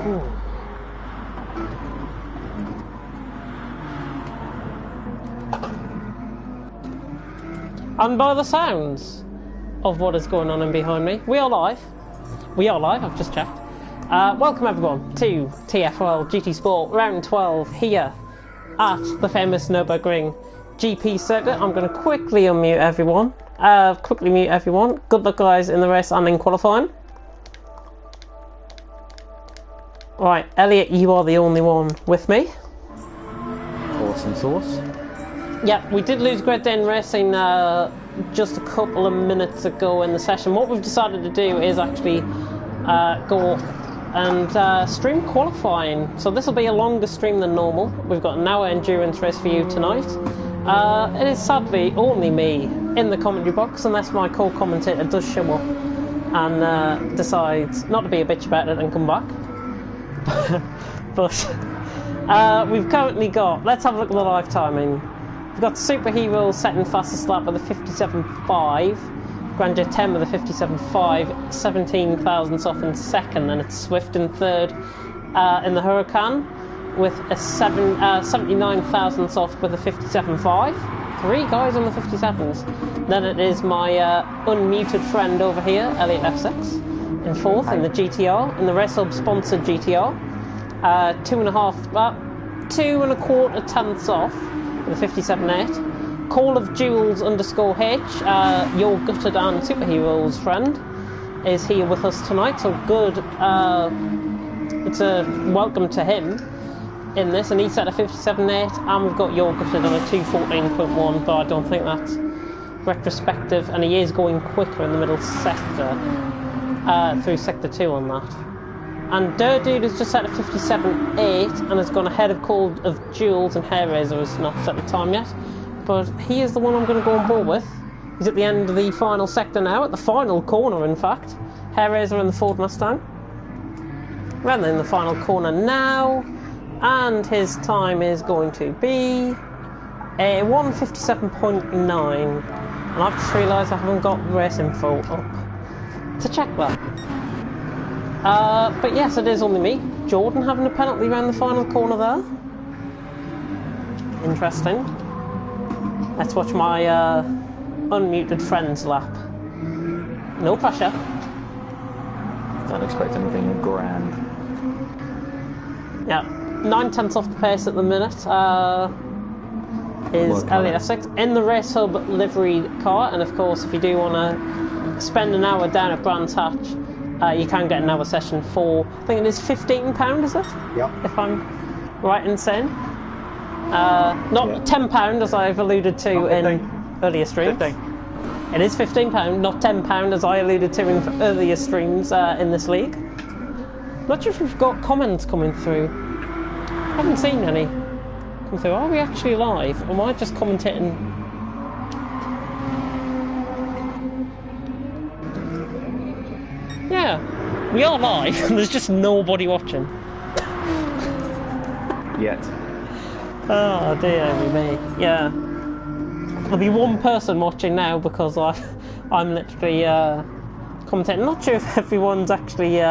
Ooh. And by the sounds of what is going on in behind me, we are live. We are live, I've just checked. Welcome everyone to TFRL GT Sport Round 12 here at the famous Nurburgring GP circuit. I'm going to quickly unmute everyone. Quickly mute everyone. Good luck guys in the race and in qualifying. Right, Elliot, you are the only one with me. Awesome sauce. Yeah, we did lose Great Dane Racing just a couple of minutes ago in the session. What we've decided to do is actually go and stream qualifying. So this will be a longer stream than normal. We've got an hour endurance race for you tonight. It is sadly only me in the commentary box, unless my co-commentator does show up and decides not to be a bitch about it and come back. But we've currently got, let's have a look at the live timing. We've got Superhero setting fastest lap with a 57.5, Grandeur 10 with a 57.5, 17 thousandths off in second, then it's Swift in third in the Huracan with a 79 thousandths off with a 57.5. Three guys on the 57s. Then it is my unmuted friend over here, Elliot F6. In fourth in the GTR, in the Race Hub sponsored GTR, 2 1/4 tenths off with a 57.8. Call of Jules _H, your gutted and Superheroes friend, is here with us tonight. So good. It's a welcome to him in this, and he set a 57.8, and we've got your gutted on a 2:14.1, but I don't think that's retrospective, and he is going quicker in the middle sector. Through sector 2 on that. And Dude has just set a 57.8 and has gone ahead of Call of Jules, and Hair Razor has not set the time yet. But he is the one I'm going to go on board with. He's at the end of the final sector now, at the final corner in fact. Hair Razor and the Ford Mustang. We're in the final corner now, and his time is going to be a 1:57.9. And I've just realised I haven't got race info up to check that. But yes, it is only me. Jordan having a penalty around the final corner there. Interesting. Let's watch my unmuted friend's lap. No pressure. Don't expect anything grand. Yeah, 9 tenths off the pace at the minute. Is Elliot F6 in the Race Hub livery car, and of course if you do want to spend an hour down at Brands Hatch, you can get an hour session for, I think it is £15, is it? Yep. If I'm right in saying. Not £10 as I've alluded to in earlier streams. 15. It is £15, not £10 as I alluded to in earlier streams in this league. Not sure if we've got comments coming through. I haven't seen any come through. Are we actually live? Or am I just commentating? Yeah, we are live. There's just nobody watching. Yet. Oh dear me. Yeah. There'll be one person watching now because I'm literally commentating. Not sure if everyone's actually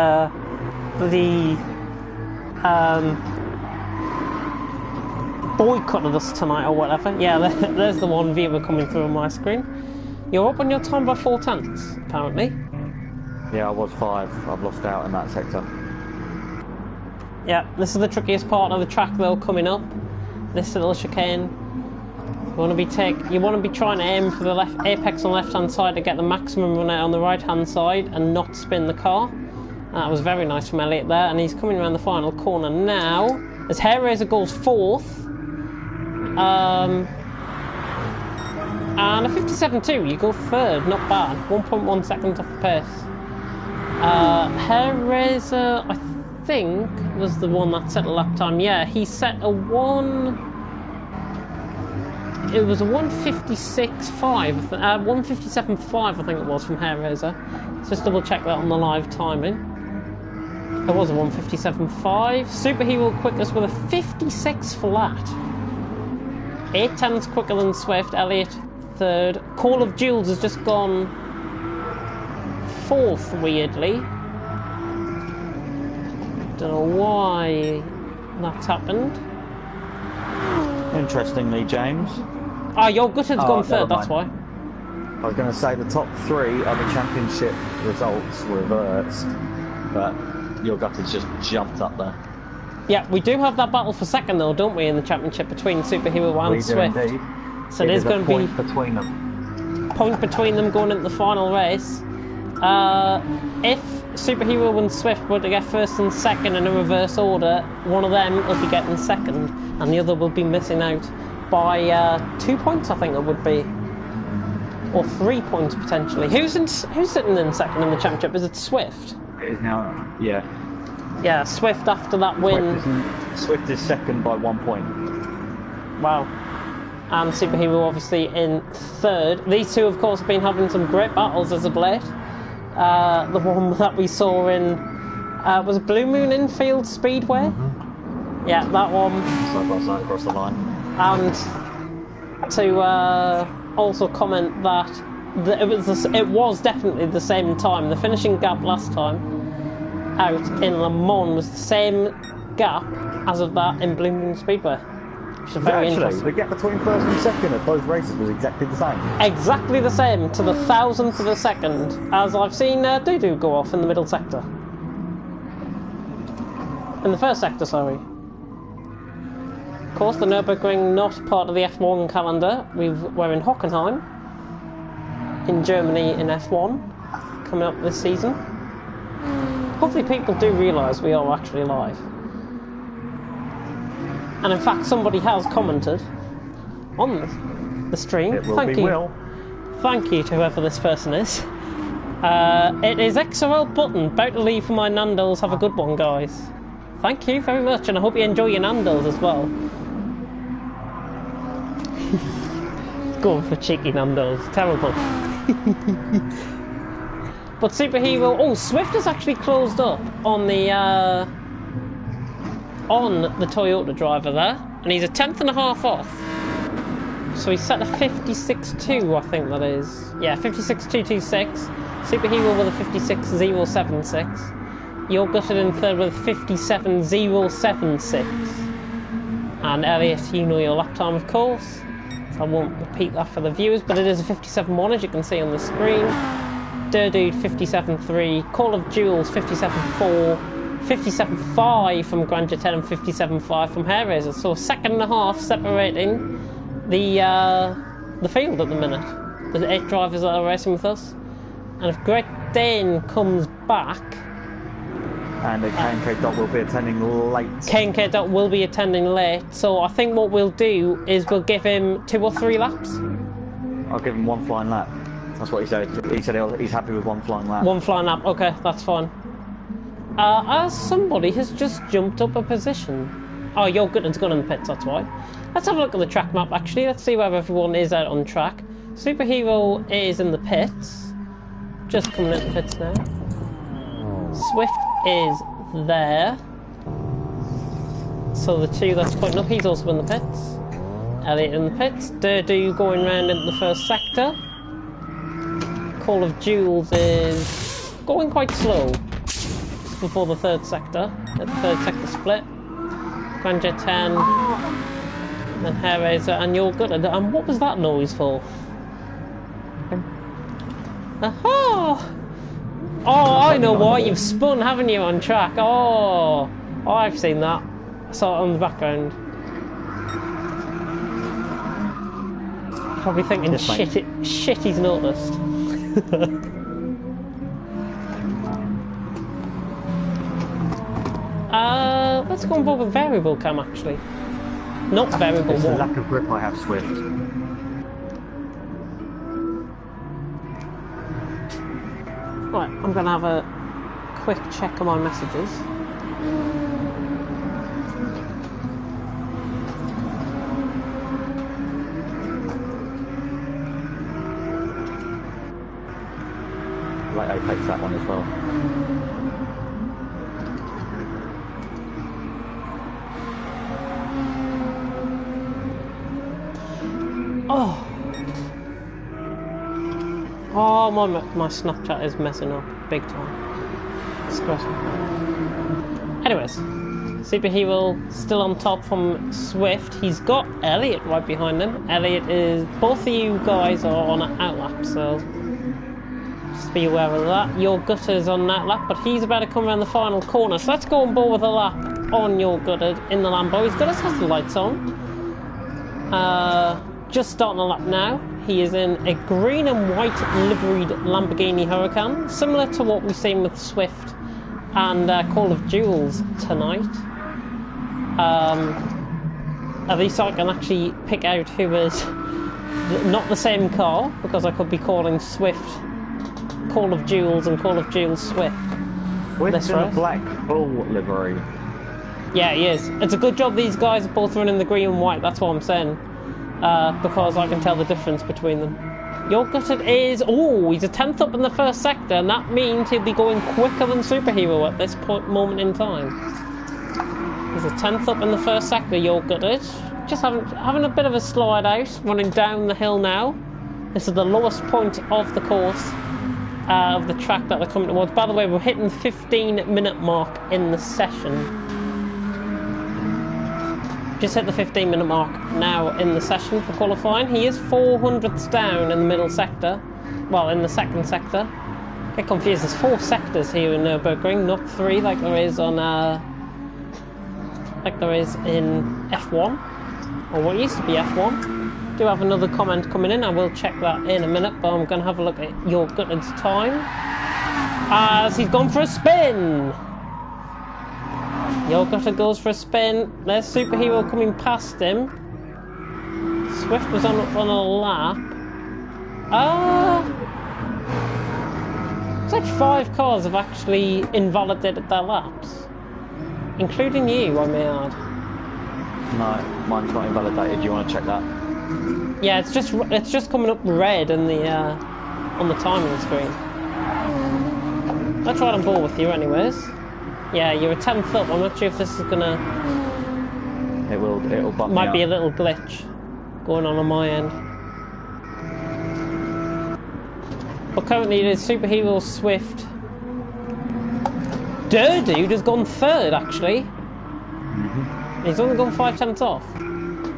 boycotted us tonight or whatever. Yeah, there's the one viewer coming through on my screen. You're up on your time by 4 tenths, apparently. Yeah, I was 5. I've lost out in that sector. Yeah, this is the trickiest part of the track though, coming up. This little chicane. You want to be trying to aim for the left apex on the left hand side to get the maximum run out on the right hand side and not spin the car. That was very nice from Elliot there, and he's coming around the final corner now as Hair Razor goes 4th. And a 57.2, you go 3rd, not bad. 1.1 seconds off the pace. Hair Razor, I think, was the one that set a lap time. Yeah, he set a it was a 1:56.5, 1:57.5 I think it was from Hair Razor. Let's just double check that on the live timing. It was a 1:57.5. Superhero quickest with a 56 flat. 8 tenths quicker than Swift. Elliot 3rd. Call of Jules has just gone 4th, weirdly. Don't know why that's happened. Interestingly, James. Ah, your Gutted's gone third, that's why. I was going to say the top 3 of the championship results were reversed, but your Gutted's just jumped up there. Yeah, we do have that battle for second though, don't we, in the championship between Superhero and Swift. Indeed. So there's going to be point between them. Point between them going into the final race. If Superhero and Swift were to get first and second in a reverse order, one of them will be getting second, and the other will be missing out by 2 points, I think it would be. Or 3 points potentially. Who's sitting in second in the championship? Is it Swift? It is now, yeah. Yeah, Swift after that win. Swift is second by 1 point. Wow. And Superhero obviously in third. These two, of course, have been having some great battles as of late. The one that we saw in was it Blue Moon Infield Speedway? Mm-hmm. Yeah, that one. Side by side across the line. And to also comment that it was definitely the same time. The finishing gap last time out in Le Mans was the same gap as of that in Blue Moon Speedway. Which is very interesting. The gap between first and second at both races was exactly the same. Exactly the same, to the thousandth of a second, as I've seen Doo-Doo go off in the middle sector. In the first sector, sorry. Of course, the Nurburgring not part of the F1 calendar. We're in Hockenheim, in Germany in F1, coming up this season. Hopefully people do realise we are actually live. And in fact, somebody has commented on the stream. Thank you. Thank you to whoever this person is. It is XRL Button, about to leave for my Nando's. Have a good one, guys. Thank you very much, and I hope you enjoy your Nando's as well. Going for cheeky Nando's. Terrible. But Superhero... Oh, Swift has actually closed up on the Toyota driver there, and he's a tenth and a half off. So he's set a 56.2, I think that is. Yeah, 56.226. Superhero with a 56.076. You're Gutted in third with a 57.076. And Elliot, you know your lap time, of course. So I won't repeat that for the viewers, but it is a 57.1, as you can see on the screen. Durdude 57.3. Call of Jewels 57.4. 57.5 from Grandeur 10 and 57.5 from Hair Razor. So a second and a half separating the field at the minute. The 8 drivers that are racing with us. And if Great Dane comes back... And K&K Dot will be attending late. K&K Dot will be attending late. So I think what we'll do is we'll give him 2 or 3 laps. I'll give him 1 flying lap. That's what he said. He said he's happy with 1 flying lap. 1 flying lap, okay, that's fine. As somebody has just jumped up a position. Oh, you're good, it's gone in the pits, that's why. Let's have a look at the track map, actually. Let's see where everyone is out on track. Superhero is in the pits. Just coming in the pits now. Swift is there. So the 2 that's putting up, he's also in the pits. Elliot in the pits. Durdu going round into the first sector. Call of Jewels is going quite slow. Just before the third sector. The third sector split. Grandeur 10. Then Hair Razor, and you're good. And what was that noise for? Aha! Oh, I know why. You've spun, haven't you, on track? Oh, I've seen that. I saw it on the background. Probably thinking, shit, he's noticed. Let's go on board with variable cam, actually. Not variable it's one. The lack of grip I have Swift. Right, I'm going to have a quick check of my messages. Like Apex that one as well. Oh! Oh, my Snapchat is messing up big time. Disgusting. Anyways, Superhero still on top from Swift. He's got Elliot right behind him. Elliot is... Both of you guys are on an outlap, so just be aware of that. Your Gutter's on an outlap, but he's about to come around the final corner. So let's go on board with a lap on Your Gutter in the Lambo. He's got his headlights on. Just starting a lap now. He is in a green and white liveried Lamborghini Huracan, similar to what we've seen with Swift and Call of Duels tonight. At least I can actually pick out who is not the same car, because I could be calling Swift Call of Duels and Call of Duels Swift. Swift's in a black bull livery. Yeah, he is. It's a good job these guys are both running the green and white, that's what I'm saying. Because I can tell the difference between them. Your Gutter is... Oh, he's a 10th up in the first sector, and that means he'll be going quicker than Superhero at this moment in time. He's a 10th up in the first sector, Your Gutter. Just having a bit of a slide out, running down the hill now. This is the lowest point of the course, of the track that they're coming towards. By the way, we're hitting the 15-minute mark in the session. Just hit the 15-minute mark now in the session for qualifying. He is 400ths down in the middle sector. Well, in the second sector. Get confused, there's 4 sectors here in Nurburgring, not 3 like there is on in F1, or what used to be F1. Do have another comment coming in. I will check that in a minute, but I'm going to have a look at Your Gutter's time as he's gone for a spin. Your Gutter goes for a spin. There's Superhero coming past him. Swift was on a lap. It's like 5 cars have actually invalidated their laps, including you, I may add. No, mine's not invalidated. You want to check that? Yeah, it's just coming up red in the on the timing screen. Let's ride on board with you, anyways. Yeah, you're a 10th up. I'm not sure if this is gonna... It'll bump Might me be a up. little glitch going on my end. But currently it is Superhero, Swift. Dude has gone 3rd, actually. He's only gone 5/10ths off.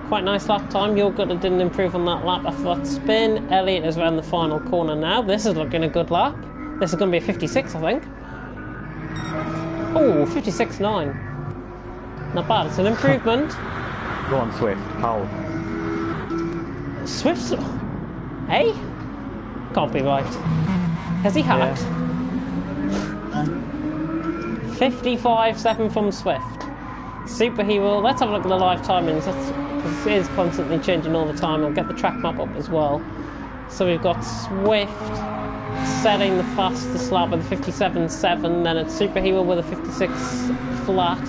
Quite nice lap time. Your Gutter didn't improve on that lap after that spin. Elliot is around the final corner now. This is looking a good lap. This is going to be a 56, I think. Oh, 56.9. Not bad. It's an improvement. Go on, Swift. Pole. Swift's... Hey? Can't be right. Has he hacked? Yeah. 55.7 from Swift. Superhero. Let's have a look at the live timings. Because it is constantly changing all the time. I'll get the track map up as well. So we've got Swift setting the fastest lap with a 57.7, then it's Superhero with a 56 flat,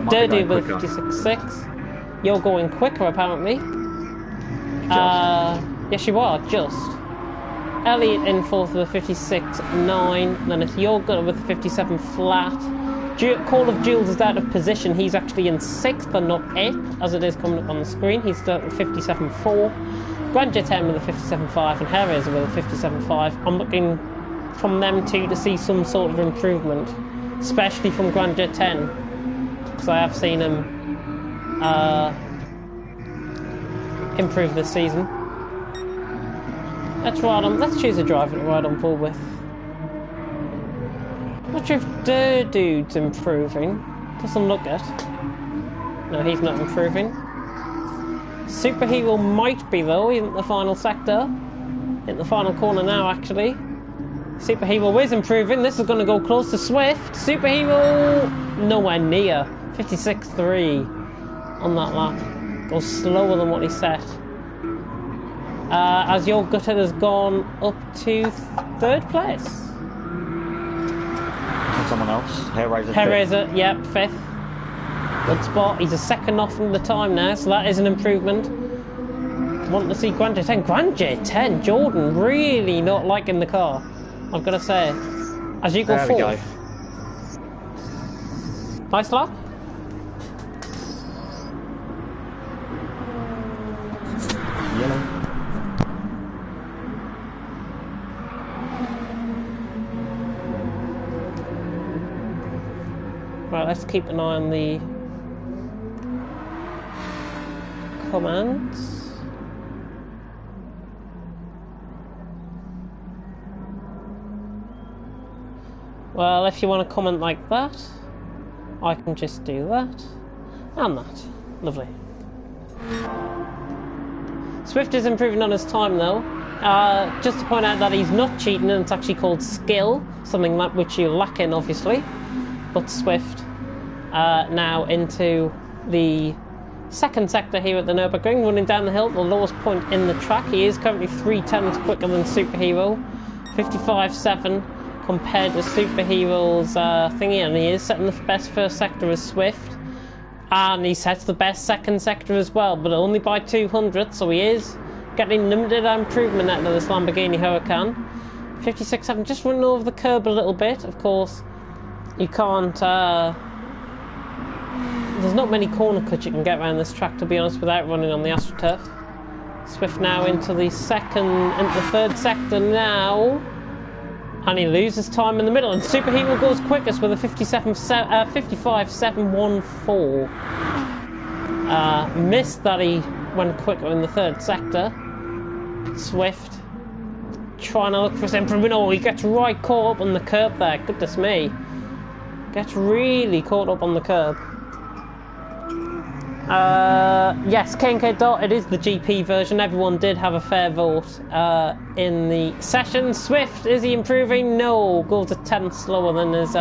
Dirty with a 56.6. You're going quicker apparently. Yes you are, just. Elliot in 4th with a 56.9, then it's Your Gutter with a 57 flat. Call of Duels is out of position, he's actually in 6th and not 8th, as it is coming up on the screen. He's still at 57.4. Grandeur 10 with a 57.5 and Hellraiser with a 57.5. I'm looking from them two to see some sort of improvement, especially from Grandeur 10, because I have seen him improve this season. Let's choose a driver to ride on board with. Not sure if Dude's improving. Doesn't look it. No, he's not improving. Superhero might be though, in the final sector. In the final corner now, actually. Superhero is improving. This is going to go close to Swift. Superhero nowhere near. 56.3 on that lap. Goes slower than what he set. As Your Gutter has gone up to 3rd place. Someone else. Hellraiser, yep, 5th. Good spot. He's a 2nd off from the time now, so that is an improvement. Want to see Grandeur 10. Grandeur 10, Jordan really not liking the car, I've got to say. As you go 4th. Nice lap. Yellow. Right, let's keep an eye on the comments. Well, if you want to comment like that, I can just do that. And that. Lovely. Swift is improving on his time though. Just to point out that he's not cheating, and it's actually called skill, something that which you lack in obviously. But Swift now into the second sector here at the Nurburgring, running down the hill, the lowest point in the track. He is currently 3/10 quicker than Superhero, 55.7 compared with Superhero's thingy, and he is setting the best first sector as Swift. And he sets the best second sector as well, but only by 200, so he is getting limited improvement out of this Lamborghini Huracan. 56.7, just running over the curb a little bit. Of course, you can't... there's not many corner cuts you can get around this track, to be honest, without running on the AstroTurf. Swift now into the third sector now. And he loses time in the middle, and Superhero goes quickest with a 55.714. Missed that he went quicker in the third sector. Swift trying to look for his improvement. Oh, he gets right caught up on the curb there. Goodness me. Gets really caught up on the curb. Yes, K&K Dot, it is the GP version. Everyone did have a fair vote in the session. Swift, is he improving? No, goes a tenth slower than his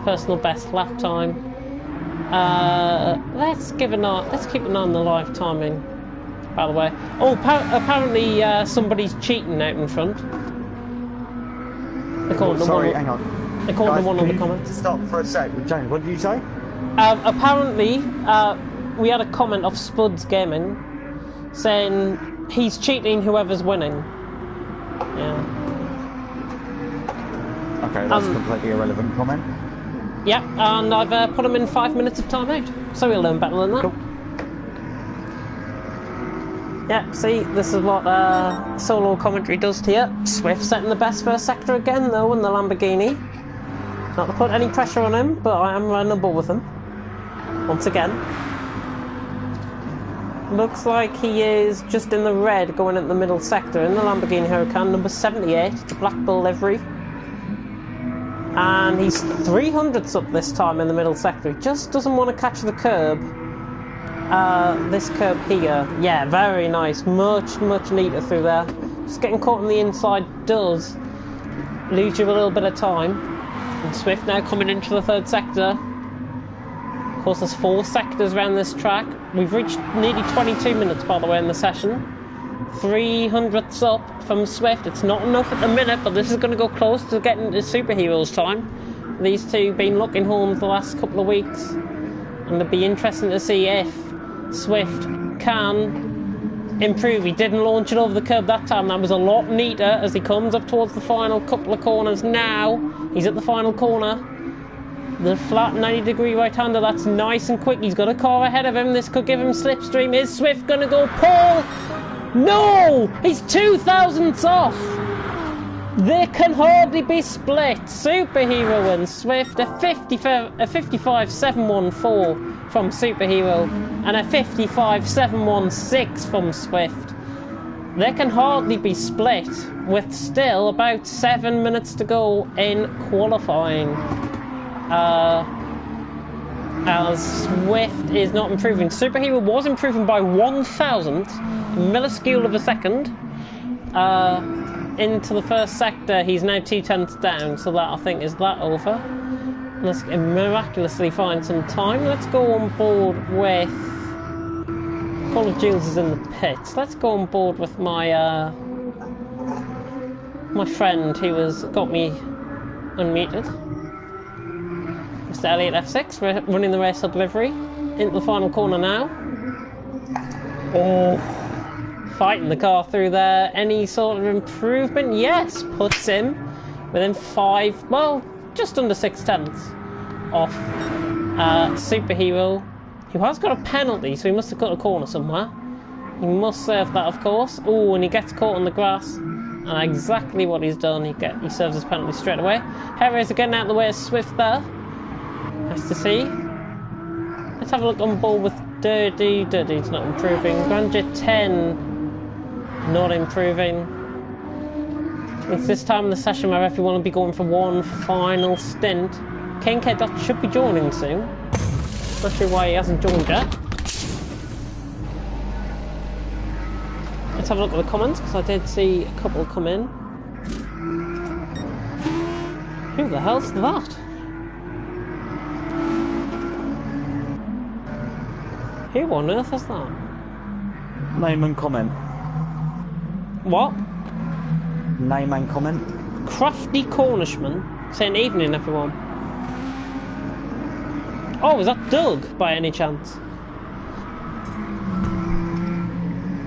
personal best lap time. Let's keep an eye on the live timing, by the way. Oh, apparently somebody's cheating out in front. Sorry, hang on. According to one of the comments. Stop for a sec. James, what did you say? Apparently, we had a comment of Spuds Gaming saying he's cheating whoever's winning. Yeah. Okay, that's a completely irrelevant comment. Yeah, and I've put him in 5 minutes of timeout, so he'll learn better than that. Cool. Yeah, see, this is what solo commentary does to you. Swift setting the best first sector again, though, in the Lamborghini. Not to put any pressure on him, but I am runnable with him. Once again. Looks like he is just in the red going into the middle sector in the Lamborghini Huracan, number 78, the Black Bull livery. And he's 300ths up this time in the middle sector. He just doesn't want to catch the curb. This curb here. Yeah, very nice. Much neater through there. Just getting caught on the inside does lose you a little bit of time. And Swift now coming into the third sector. Of course, there's 4 sectors around this track. We've reached nearly 22 minutes, by the way, in the session. 300ths up from Swift. It's not enough at the minute, but this is going to go close to getting to Superhero's time. These two have been looking home the last couple of weeks, and it'll be interesting to see if Swift can improve. He didn't launch it over the curb that time. That was a lot neater as he comes up towards the final couple of corners now. He's at the final corner. The flat 90-degree right-hander, that's nice and quick. He's got a car ahead of him. This could give him slipstream. Is Swift going to go pole? No! He's 2 thousandths off! They can hardly be split. Superhero wins. Swift, a 55.714 from Superhero and a 55.716 from Swift. They can hardly be split with still about 7 minutes to go in qualifying. As Swift is not improving. Superhero was improving by 1,000th, milliscule of a second. Into the first sector, he's now 2/10 down, so that I think is that over. Let's miraculously find some time. Let's go on board with... Call of Jules is in the pits. Let's go on board with my my friend who has got me unmuted. Mr. Elliot F6, running the race up livery. Into the final corner now. Oh, fighting the car through there. Any sort of improvement? Yes, puts him within 5, well, just under 6/10 off Superhero, who has got a penalty, so he must have cut a corner somewhere. He must serve that, of course. Oh, and he gets caught on the grass. And exactly what he's done, he serves his penalty straight away. Harriers are getting out of the way of Swift there. Nice to see. Let's have a look on board with Dirty. Dirty's not improving. Grandeur 10, not improving. It's this time in the session where everyone will be going for one final stint. KK should be joining soon. Not sure why he hasn't joined yet. Let's have a look at the comments, because I did see a couple come in. Who the hell's that? Who on earth is that? Name and comment. What? Name and comment. Crafty Cornishman saying evening, everyone. Oh, is that Doug by any chance?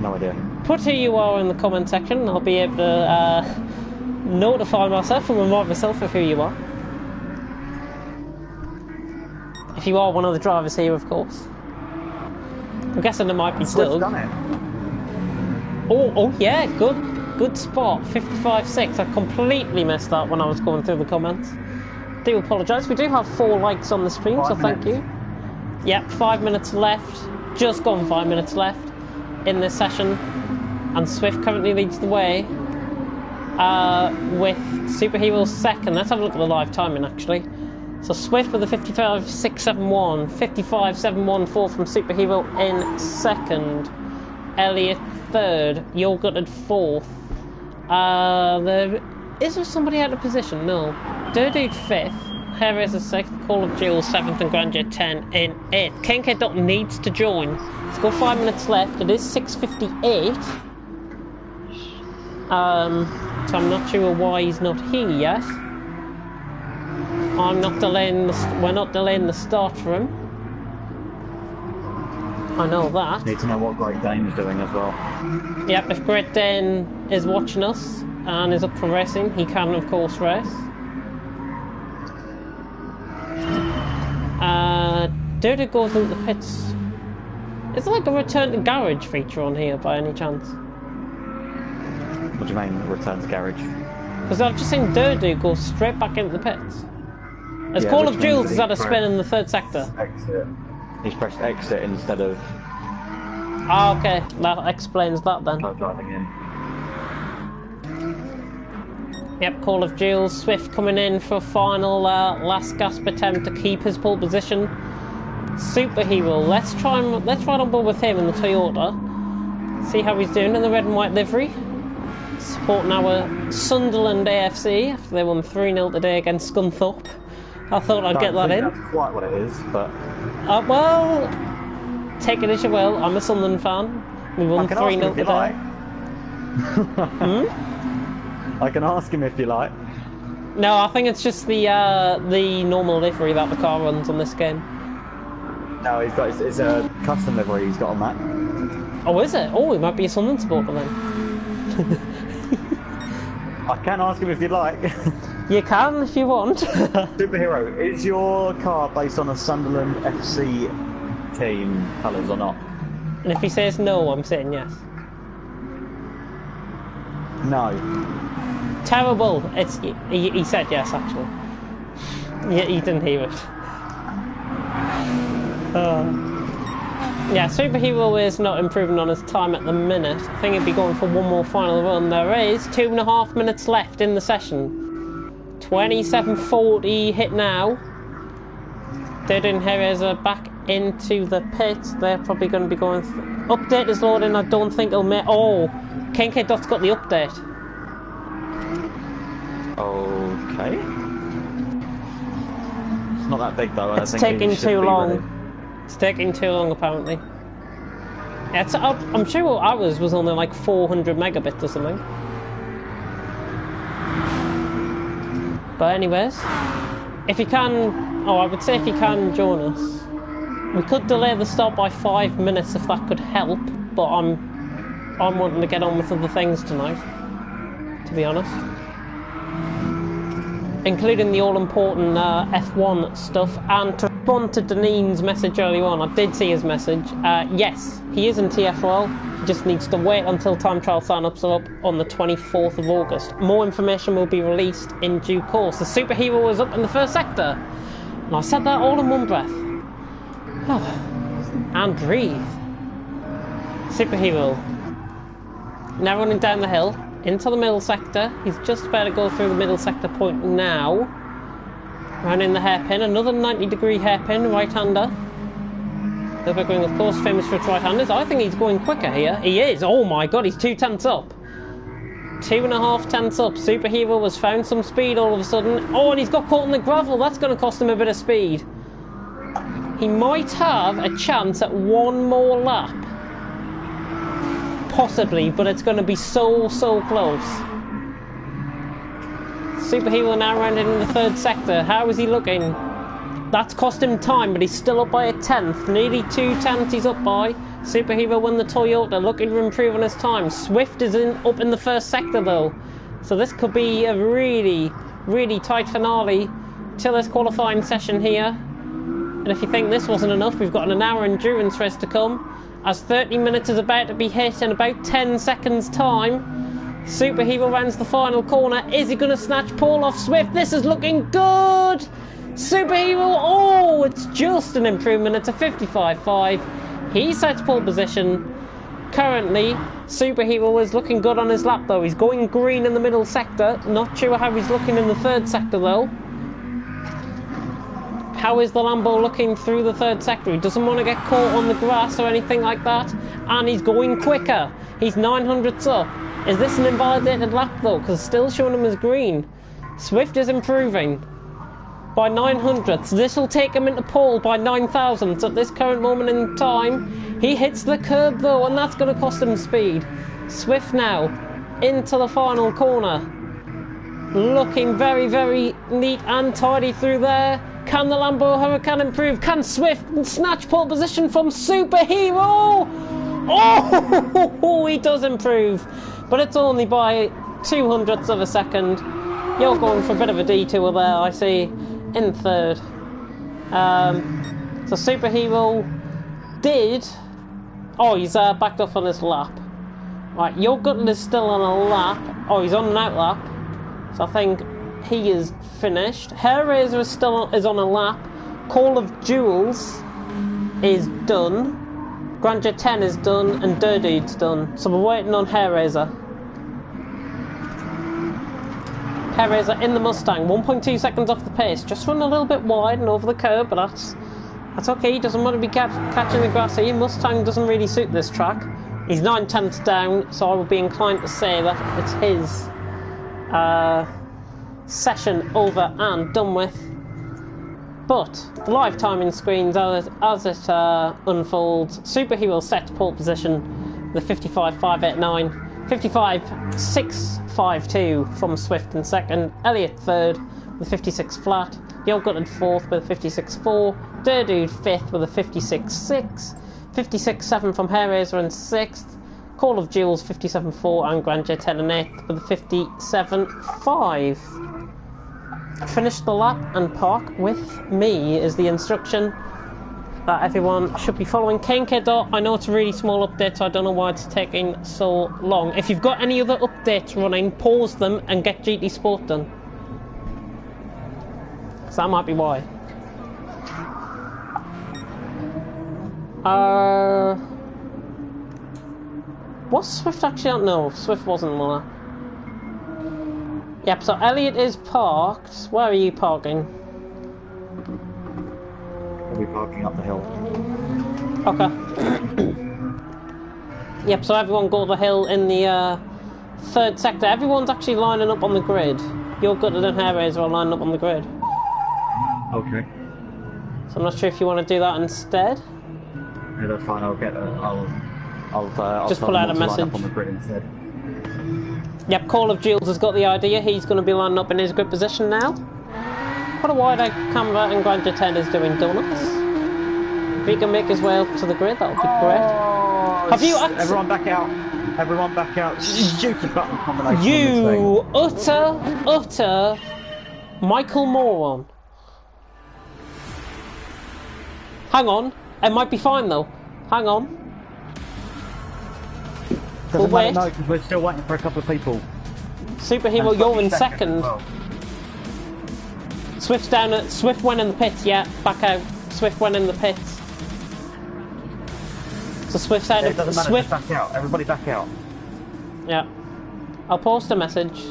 No idea. Put who you are in the comment section and I'll be able to notify myself and remind myself of who you are. If you are one of the drivers here, of course. I'm guessing it might be Doug. Done it. Oh yeah, good spot. 55.6. I completely missed that when I was going through the comments. Do apologise. We do have 4 likes on the stream, so thank you. Yep, 5 minutes left. Just gone 5 minutes left in this session. And Swift currently leads the way with Superheroes second. Let's have a look at the live timing actually. So Swift with a 55.671, 55.714 from Superhero in second. Elliot third, You're Gutted fourth. Is there somebody out of position? No. Dirty fifth, Harris is sixth, Call of Jewels seventh, and Grandeur 10 in eighth. KK needs to join. It's got 5 minutes left. It is 6:58. So I'm not sure why he's not here yet. We're not delaying the start for him. I know that. Need to know what Great Dane's doing as well. Yep, if Great Dane is watching us and is up for racing, he can of course race. Dirty goes into the pits. Is there like a return to garage feature on here by any chance? What do you mean, return to garage? Because I've just seen Dirty go straight back into the pits. As Call of Jewels has had a spin in the third sector. Exit. He's pressed exit instead of... Ah, okay. That explains that then. Driving in. Yep, Call of Jewels. Swift coming in for a final last gasp attempt to keep his pole position. Superhero. Let's try on board with him in the Toyota. See how he's doing in the red and white livery. Supporting our Sunderland AFC after they won 3-0 today against Scunthorpe. I thought I'd get that in. That's quite what it is, but... well, take it as you will. I'm a Sunderland fan. We won 3-0 today. Like. I can ask him if you like. No, I think it's just the normal livery that the car runs on this game. No, it's a custom livery he's got on that. Oh, is it? Oh, he might be a Sunderland supporter then. I can ask him if you'd like. You can if you want. Superhero, is your car based on a Sunderland FC team colours or not? And if he says no, I'm saying yes. No. Terrible. He said yes, actually. Yeah, he didn't hear it. Yeah, Superhero is not improving on his time at the minute. I think he'd be going for one more final run. There is 2.5 minutes left in the session. 27:40 hit now. Dirden Harriers are back into the pits. They're probably going to be going... Update is loading. I don't think it'll make... Oh! KK Dot's got the update. Okay. It's not that big though. It's taking too long. It's taking too long apparently. Yeah, I'm sure ours was only like 400 megabits or something. But anyways, if you can, I would say if you can join us, we could delay the start by 5 minutes if that could help. But I'm wanting to get on with other things tonight, to be honest, including the all-important F1 stuff. And to respond to Deneen's message earlier on, I did see his message. Yes, he is in TFRL. He just needs to wait until time trial sign-ups are up on the 24th of August. More information will be released in due course. The Superhero is up in the first sector. And I said that all in one breath. And breathe. Superhero. Now running down the hill, into the middle sector. He's just about to go through the middle sector point now. Rounding the hairpin, another 90-degree hairpin, right-hander. Nurburgring, of course, famous for its right-handers. I think he's going quicker here. He is! Oh my god, he's 2 tenths up. 2.5 tenths up. Superhero has found some speed all of a sudden. Oh, and he's got caught in the gravel. That's going to cost him a bit of speed. He might have a chance at one more lap. Possibly, but it's going to be so close. Superhero now rounded in the third sector. How is he looking? That's cost him time, but he's still up by a tenth. Nearly 2 tenths he's up by. Superhero won the Toyota, looking to improve on his time. Swift is up in the first sector though. So this could be a really tight finale to this qualifying session here. And if you think this wasn't enough, we've got an hour endurance race to come. As 30 minutes is about to be hit in about 10 seconds time. Superhero rounds the final corner. Is he going to snatch Paul off Swift? This is looking good! Superhero, oh, it's just an improvement. It's a 55.5. He sets pole position. Currently, Superhero is looking good on his lap though. He's going green in the middle sector. Not sure how he's looking in the third sector though. How is the Lambo looking through the third sector? He doesn't want to get caught on the grass or anything like that. And he's going quicker. He's 900ths up. Is this an invalidated lap though? Because still showing him as green. Swift is improving by 900ths. This will take him into pole by 9,000ths at this current moment in time. He hits the curb though, and that's going to cost him speed. Swift now into the final corner. Looking very neat and tidy through there. Can the Lambo Huracan improve? Can Swift snatch pole position from Superhero? Oh, he does improve. But it's only by 200ths of a second. You're going for a bit of a detour there, I see, in third. So Superhero did... Oh, he's backed off on his lap. Right, Your Gutted is still on a lap. Oh, he's on an out lap. So I think he is finished. Hair Razor is on a lap. Call of Jewels is done. Grandeur 10 is done, and Dirdude's done. So we're waiting on Hair Razor. Hair Razor in the Mustang, 1.2 seconds off the pace. Just run a little bit wide and over the curb, but that's okay. He doesn't want to be catching the grass here. Mustang doesn't really suit this track. He's 9 tenths down, so I would be inclined to say that it's his session over and done with. But the live timing screens as it unfolds. Superhero set to pole position with 55.589. 55.652 from Swift in second. Elliott third with 56 flat. Your Gutted fourth with 56.4. Dirdude fifth with a 56.6. 56.7 from Hair Razor in sixth. Call of Jewels 57.4 and Grandeur 10 and 8th with a 57.5. Finish the lap and park with me is the instruction that everyone should be following. KNK. I know it's a really small update, so I don't know why it's taking so long. If you've got any other updates running, pause them and get GT Sport done. So that might be why. Was Swift actually on? No, Swift wasn't on the lap. Yep, so Elliott is parked. Where are you parking? I'll be parking up the hill. Okay. Yep, so everyone go to the hill in the third sector. Everyone's actually lining up on the grid. Your Gutted and Hair Razor are lining up on the grid. Okay. So I'm not sure if you want to do that instead. Yeah, that's fine. I'll get. I'll just pull out a message. Up on the grid instead. Yep, Call of Jewels has got the idea. He's going to be lining up in his grid position now. What a wide-eyed camera, and Grandeur 10 is doing donuts. If he can make his way up to the grid, that would be great. Have you everyone back out. Everyone back out. Stupid button combination. You utter Michael moron. Hang on. It might be fine though. Hang on. Doesn't matter, no, because we're still waiting for a couple of people. Superhero, you're in second. Well. Swift's down at... Swift went in the pits, yeah. Back out. Swift went in the pits. So Swift's out of... It doesn't matter, Swift... just back out. Everybody back out. Yeah. I'll post a message.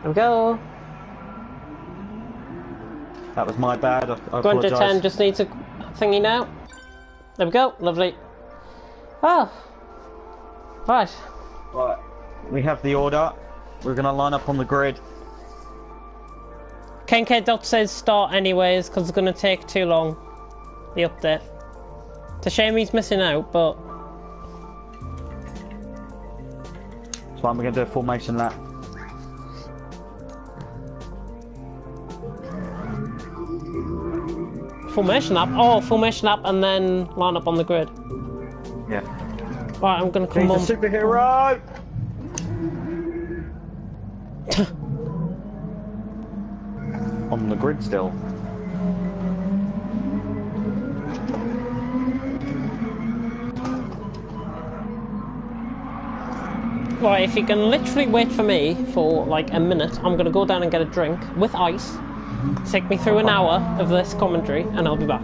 There we go. That was my bad. I Going to apologise. 10, just needs a thingy now. There we go, lovely. Oh. Right. Right. We have the order. We're going to line up on the grid. KK says start anyways, because it's going to take too long. The update. It's a shame he's missing out, but... That's fine, we're going to do a formation lap. Formation lap? Oh, formation lap and then line up on the grid. Yeah. Right, I'm going to come He's on. a superhero! On the grid still. Right, if you can literally wait for me for like a minute, I'm going to go down and get a drink with ice. Take me through an hour of this commentary and I'll be back.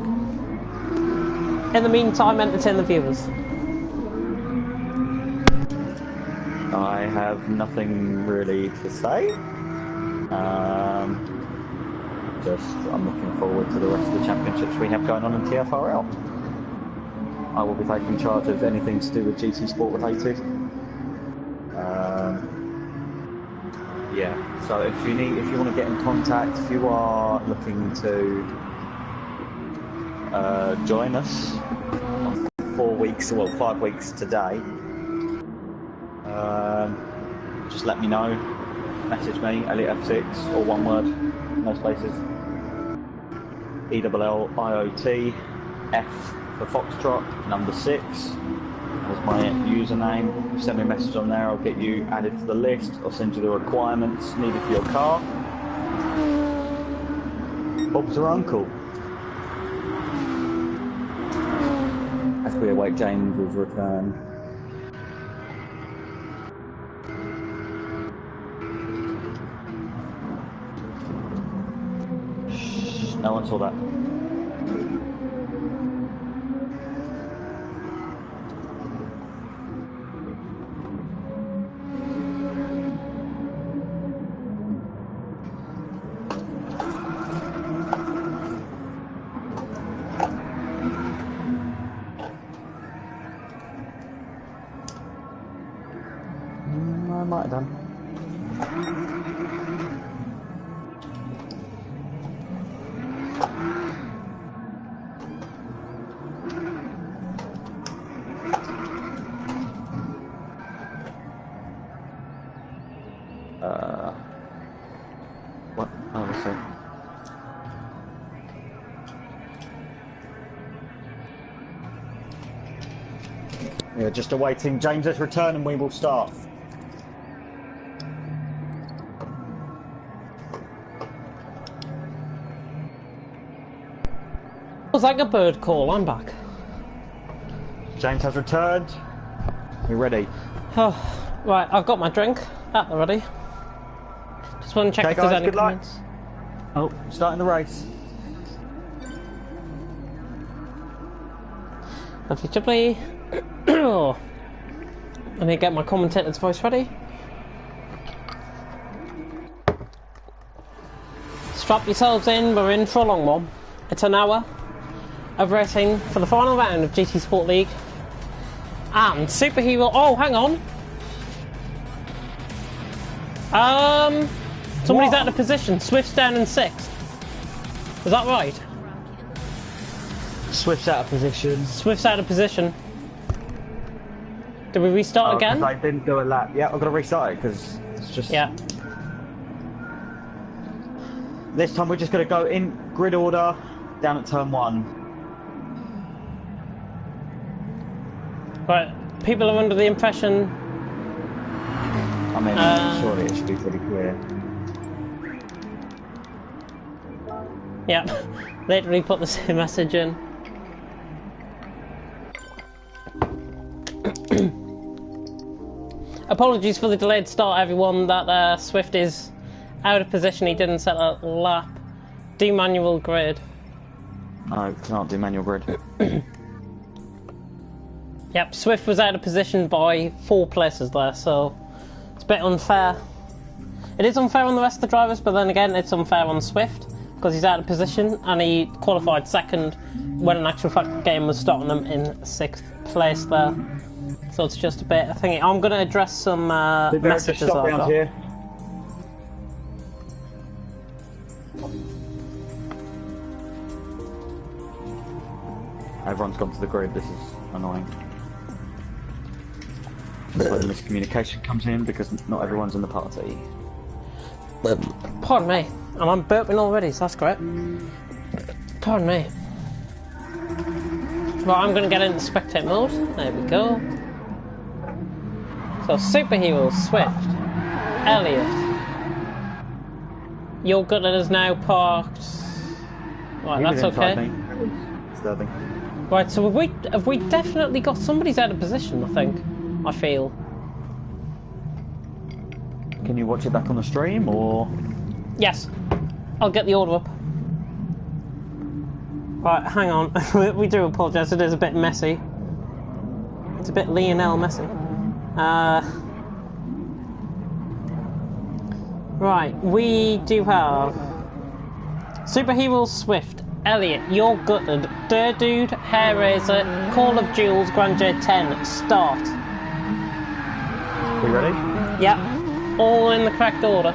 In the meantime, entertain the viewers. I have nothing really to say. I'm looking forward to the rest of the championships we have going on in TFRL. I will be taking charge of anything to do with GT Sport related. Yeah, so if you want to get in contact, if you are looking to join us on 5 weeks today, just let me know, message me, ElliotF6, or one word, no spaces, ELLIOT, F for Foxtrot, number 6, that's my username. You send me a message on there, I'll get you added to the list, I'll send you the requirements needed for your car. Bob's her uncle. As we await James's return. No one saw that. I might have done. What? Oh, let's see. Yeah, just awaiting James's return and we will start. It was like a bird call, I'm back. James has returned. We're ready. Oh, right, I've got my drink at the ready. Just want to check Okay, if there's guys, any good luck. comments. Oh, starting the race. Lovely jubbly. Let me get my commentator's voice ready. Strap yourselves in, we're in for a long one. It's an hour of racing for the final round of GT Sport League. And Superhero... Oh, hang on. Somebody's out of position. Swift's down in 6th. Is that right? Swift's out of position. Swift's out of position. Do we restart again? I didn't do a lap. Yeah, I've got to restart it because it's just... Yeah. This time we're just going to go in grid order down at turn 1. Right, people are under the impression... I mean, surely it should be pretty clear. Yep, literally put the same message in. Apologies for the delayed start, everyone. That Swift is out of position. He didn't set a lap. Do manual grid. No, can't do manual grid. Yep, Swift was out of position by 4 places there, so it's a bit unfair. It is unfair on the rest of the drivers, but then again, it's unfair on Swift because he's out of position and he qualified second when in actual fact the game was starting him in 6th place there. So it's just a bit. I think I'm going to address some messages just stop I've got. here. Everyone's gone to the grid. This is annoying. It's like the miscommunication comes in because not everyone's in the party. Pardon me, and I'm burping already, so that's great. Pardon me. Right, I'm going to get into spectate mode. There we go. So, Superheroes, Swift, Elliot. Your Gutted is now parked. Right, that's okay. Disturbing. Right, so have we definitely got somebody's out of position, I think. I feel. Can you watch it back on the stream, or...? Yes. I'll get the order up. Right, hang on. We do apologise, it is a bit messy. It's a bit Lionel messy. Right, we do have... Superheroes, Swift, Elliot, You're Gutted, Dude, Hair Razor, Call of Duels, Grand J10, start. We ready? Yep, all in the correct order.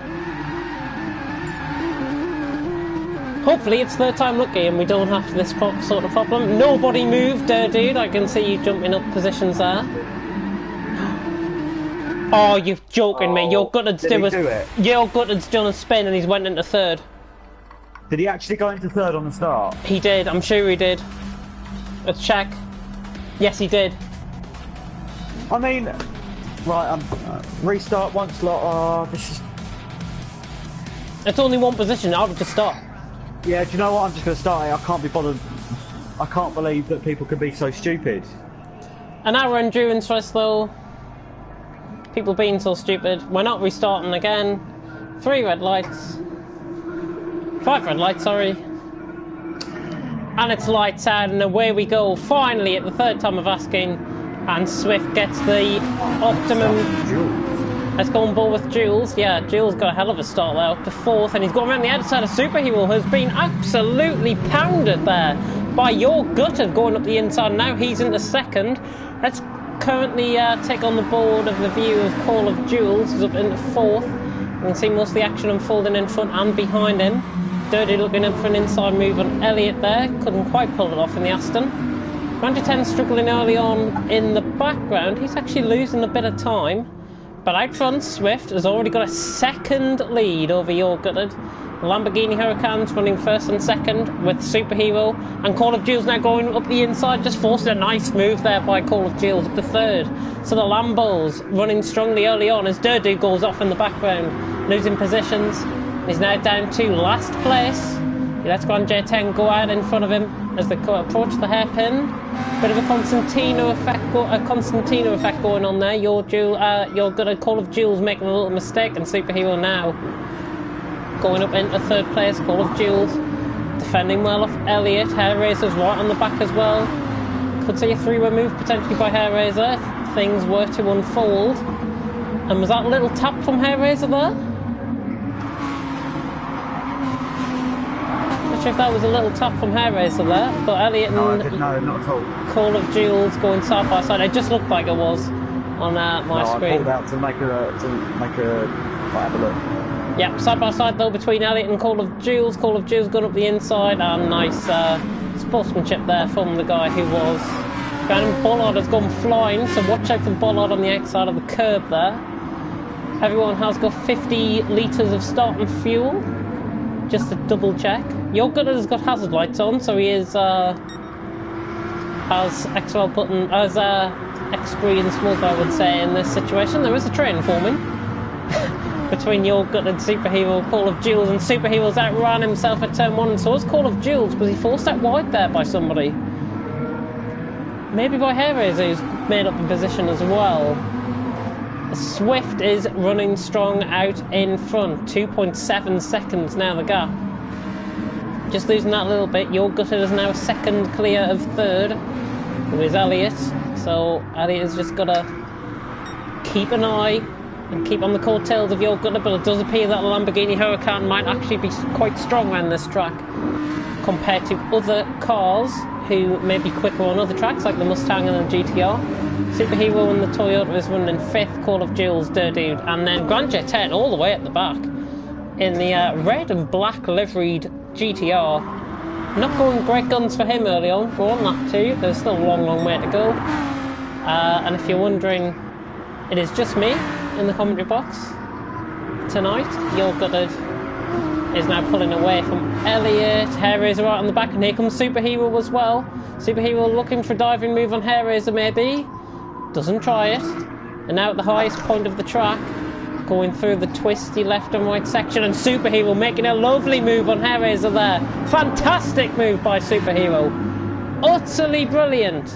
Hopefully it's third time lucky and we don't have this sort of problem. Nobody moved, Dude, I can see you jumping up positions there. Oh, you're joking me, Your Gutted's done a spin and he's went into third. Did he actually go into third on the start? He did, I'm sure he did. Let's check. Yes, he did. I mean, right, restart one slot. Oh, this is... It's only one position, I would just stop. Yeah, do you know what? I'm just going to start it. I can't be bothered. I can't believe that people can be so stupid. An hour endurance race though. People being so stupid. We're not restarting again. 3 red lights. 5 red lights, sorry. And it's lights out and away we go. Finally, at the 3rd time of asking. And Swift gets the optimum. Let's go on board with Jules. Yeah, Jules got a hell of a start there, up to 4th. And he's gone around the outside of Superhero, who's been absolutely pounded there by Your Gutted going up the inside. Now he's into 2nd. Let's currently take on the board of the view of Call of Duels, who's up into 4th. You can see most of the action unfolding in front and behind him. Dirty looking in for an inside move on Elliot there. Couldn't quite pull it off in the Aston. Grand J10 struggling early on in the background. He's actually losing a bit of time. But out front, Swift has already got a 2nd lead over Your Gutted. Lamborghini Hurricanes running 1st and 2nd with Superhero. And Call of Duels now going up the inside, just forced a nice move there by Call of Duels up to 3rd. So the Lambos running strongly early on as Durdu goes off in the background, losing positions. He's now down to last place. He lets Grand J10 go out in front of him as they approach the hairpin. Bit of a Constantino effect going on there. You're good at Call of Duels making a little mistake, and Superhero now going up into 3rd place. Call of Duels defending well off Elliot. Hair Razor's right on the back as well. Could see a 3-way move potentially by Hair Razor if things were to unfold. And was that a little tap from Hair Razor there? Not sure if that was a little tap from Hair Razor there, but Elliot and no, not at all. Call of Duels going side by side. It just looked like it was on my screen. I pulled out to make a have a look. Yep, side by side though between Elliot and Call of Duels. Call of Duels going up the inside, and nice sportsmanship there from the guy who was. And Bollard has gone flying, so watch out for Bollard on the outside of the curb there. Everyone has got 50 litres of starting fuel, just to double check. Your Gutted has got hazard lights on, so he is has XL button, as experienced smoke I would say in this situation. There is a train forming. between your gutted Superhero, Call of Duels, and Superhero's outran himself at turn 1, and so was Call of Duels, because he forced out wide there by somebody. Maybe by Hairazor, who's made up the position as well. Swift is running strong out in front. 2.7 seconds now the gap. Just losing that a little bit. Your Gutted is now second clear of third, who is Elliot. So Elliot has just got to keep an eye and keep on the coattails of Your Gutted, but it does appear that the Lamborghini Huracan might actually be quite strong around this track compared to other cars who may be quicker on other tracks like the Mustang and the GTR. Superhero and the Toyota is running in 5th, Call of Duels, Dude, and then Grand Jet 10 all the way at the back in the red and black liveried GTR. Not going great guns for him early on. We're on lap 2, there's still a long way to go. And if you're wondering, it is just me in the commentary box tonight. Your Gutted is now pulling away from Elliot. Hairazor right on the back, and here comes Superhero as well. Superhero looking for a diving move on Hairazor maybe. Doesn't try it. And now at the highest point of the track, going through the twisty left and right section, and Superhero making a lovely move on Hairazor there. Fantastic move by Superhero. Utterly brilliant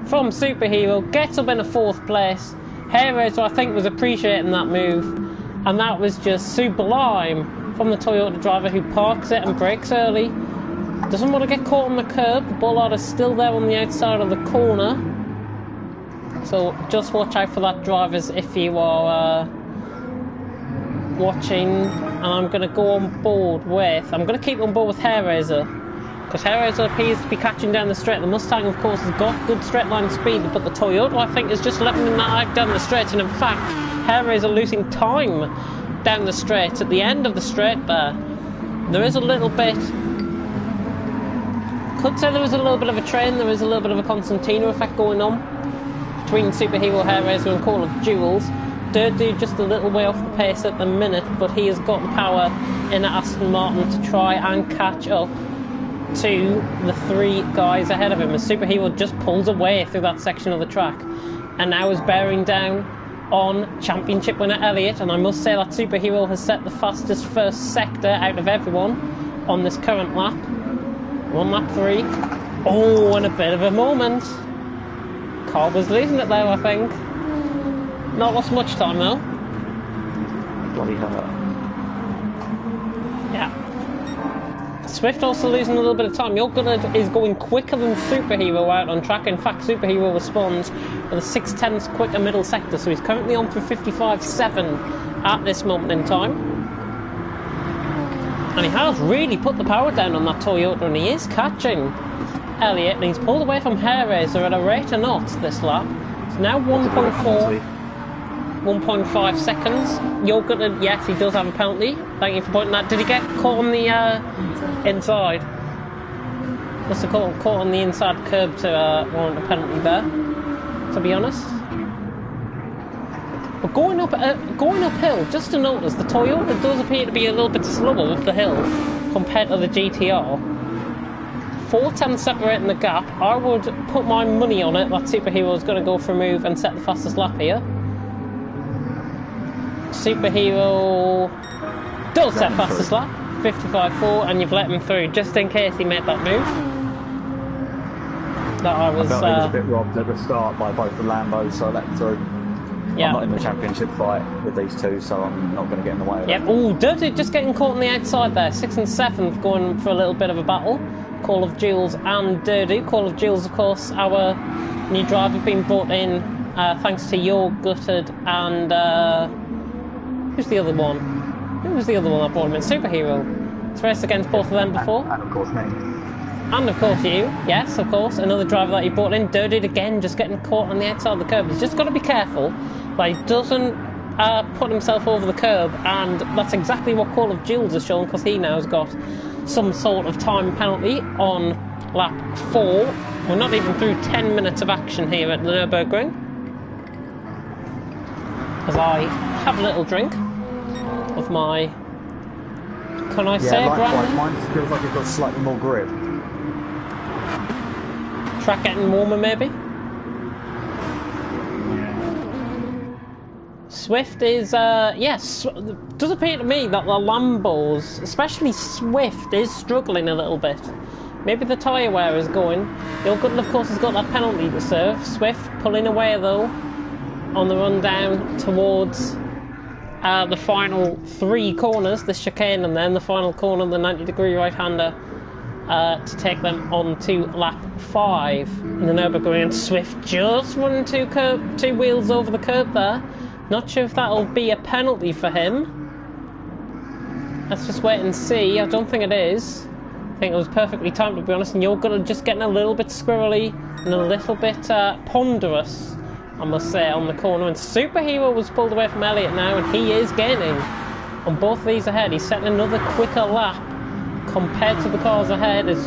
from Superhero. Gets up in a 4th place. Hairazor, I think, was appreciating that move, and that was just sublime from the Toyota driver, who parks it and brakes early. Doesn't want to get caught on the curb. The bollard is still there on the outside of the corner. So just watch out for that, drivers, if you are watching. And I'm going to go on board with... I'm going to keep on board with Hairazor, because Hairazor appears to be catching down the straight. The Mustang, of course, has got good straight line speed, but the Toyota, I think, is just leveling that out down the straight. And in fact, Hairazor losing time down the straight at the end of the straight there. There is a little bit... Could say there is a little bit of a train. There is a little bit of a Constantino effect going on between Superhero, Hairazor and Call of Duels. Dude just a little way off the pace at the minute, but he has got the power in Aston Martin to try and catch up to the 3 guys ahead of him, as Superhero just pulls away through that section of the track and now is bearing down on championship winner Elliot. And I must say that Superhero has set the fastest first sector out of everyone on this current lap. We're on lap 3. Oh, and a bit of a moment. Car was losing it there, I think. Not lost much time though. Bloody hurt. Yeah. Swift also losing a little bit of time. Your Gutted is going quicker than Superhero out on track. In fact, Superhero responds with a 6/10 quicker middle sector, so he's currently on for 55.7 at this moment in time. And he has really put the power down on that Toyota, and he is catching Elliot, and he's pulled away from Hairazor at a rate of knots this lap. It's now 1.5 seconds. Your Gutted, yes, he does have a penalty. Thank you for pointing that. Did he get caught on the inside? Must have caught on the inside curb to warrant a penalty there, to be honest. But going uphill, just to notice, the Toyota does appear to be a little bit slower up the hill compared to the GTR. 4/10 separating the gap. I would put my money on it that Superhero is going to go for a move and set the fastest lap here. Superhero does set fastest lap, 55.4, and you've let him through just in case he made that move. That I was. I felt he was a bit robbed at the start by both the Lambos, so I let him through. Yeah. I'm not in the championship fight with these two, so I'm not going to get in the way of it. Oh, Dirty just getting caught on the outside there. 6th and 7th going for a little bit of a battle. Call of Duels and Dirty. Call of Duels, of course, our new driver being brought in thanks to Your Gutted and who's the other one? Who was the other one that brought him in? Superhero. It's raced against both of them before. And of course me. And of course you, yes, of course. Another driver that he brought in, Dirty again, just getting caught on the outside of the curb. He's just got to be careful that he doesn't put himself over the curb, and that's exactly what Call of Duels has shown, because he now has got some sort of time penalty on lap 4. We're not even through 10 minutes of action here at the Nurburgring, as I have a little drink of my... Can I say brand? Mine feels like it's got slightly more grip. Track getting warmer, maybe? Swift is, yes, it does appear to me that the Lambos, especially Swift, is struggling a little bit. Maybe the tyre wear is going. Your Gooden, of course, has got that penalty to serve. Swift pulling away, though, on the run down towards the final 3 corners, the chicane and then the final corner, the 90-degree right-hander, to take them on to lap 5 in the Nurburgring. And Swift just running 2 wheels over the curb there. Not sure if that'll be a penalty for him. Let's just wait and see. I don't think it is. I think it was perfectly timed, to be honest, and you're just getting a little bit squirrely and a little bit ponderous, I must say, on the corner. And Superhero was pulled away from Elliott now, and he is gaining on both these ahead. He's setting another quicker lap compared to the cars ahead. As